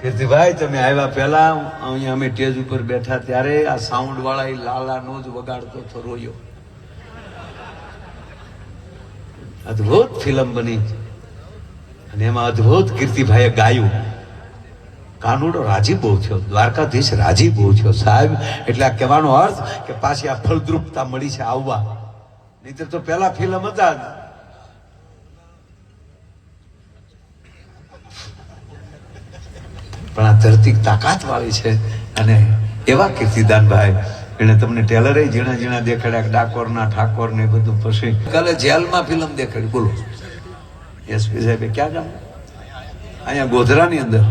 કીર્તિભાઈ તમે આવ્યા પહેલા અહીંયા અમે સ્ટેજ ઉપર બેઠા ત્યારે આ સાઉન્ડ વાળા એ લાલાનો જ વગાડતો હતો રોયો. અદભુત ફિલ્મ બની અને એમાં અદભુત કીર્તિભાઈએ ગાયું. કાનુડો રાજી બહુ થયો, દ્વારકાધીશ રાજી બહુ થયો સાહેબ. એટલે આ કહેવાનો અર્થ કે પાછી આ ફળદ્રુપતા મળી છે આવવા, નહીતર તો પેલા ફિલ્મ હતા પણ આ ધરતી તાકાત વાળી છે. અને એવા કીર્તિદાનભાઈ એને તમને ટેલરે ઝીણા ઝીણા દેખાડ્યા, ડાકોરના ઠાકોર ને બધું. પછી કાલે જેલમાં ફિલ્મ દેખાડી. બોલો એસપી સાહેબે ક્યાં ગામ? અહીંયા ગોધરાની અંદર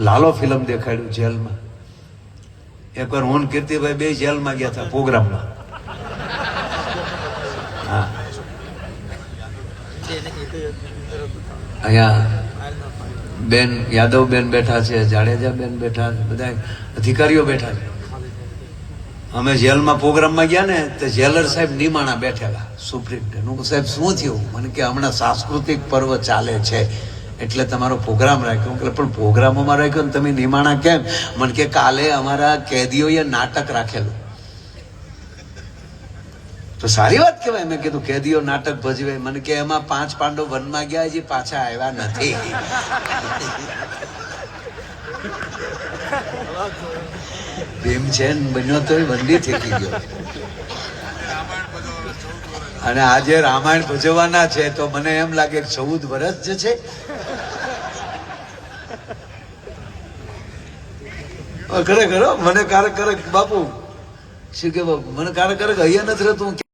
લાલો ફિલ્મ દેખાડ્યું જેલમાં. એકવાર હું કીર્તિભાઈ બે જેલમાં ગયા હતા પ્રોગ્રામમાં. હા અહીંયા બેન યાદવ બેન બેઠા છે, જાડેજા બેન બેઠા છે, બધા અધિકારીઓ બેઠા છે. અમે જેલમાં પ્રોગ્રામમાં ગયા ને તો જેલર સાહેબ નિમાણા બેઠેલા સુપ્રિન્ટેન્ડન્ટ. સાહેબ શું થયું? મને કે હમણાં સાંસ્કૃતિક પર્વ ચાલે છે એટલે તમારો પ્રોગ્રામ રાખ્યો. પણ પ્રોગ્રામોમાં રાખ્યો ને તમે નિમાણા કેમ? મને કે કાલે અમારા કેદીઓએ નાટક રાખેલું. તો સારી વાત કહેવાય. મેં કીધું કેદીઓ નાટક ભજવે. મને કે એમાં 5 પાંડવ વનમાં ગયા, હજી પાછા આવ્યા નથી. ભીમસેન બન્યો તો બંદી થઈ ગયો. અને આજે રામાયણ ભજવવાના છે તો મને એમ લાગે 14 વર્ષ જ છે. ખરેખર મને ક્યારેક બાપુ શું કે મને ક્યારેક અહીંયા નથી રહેતું.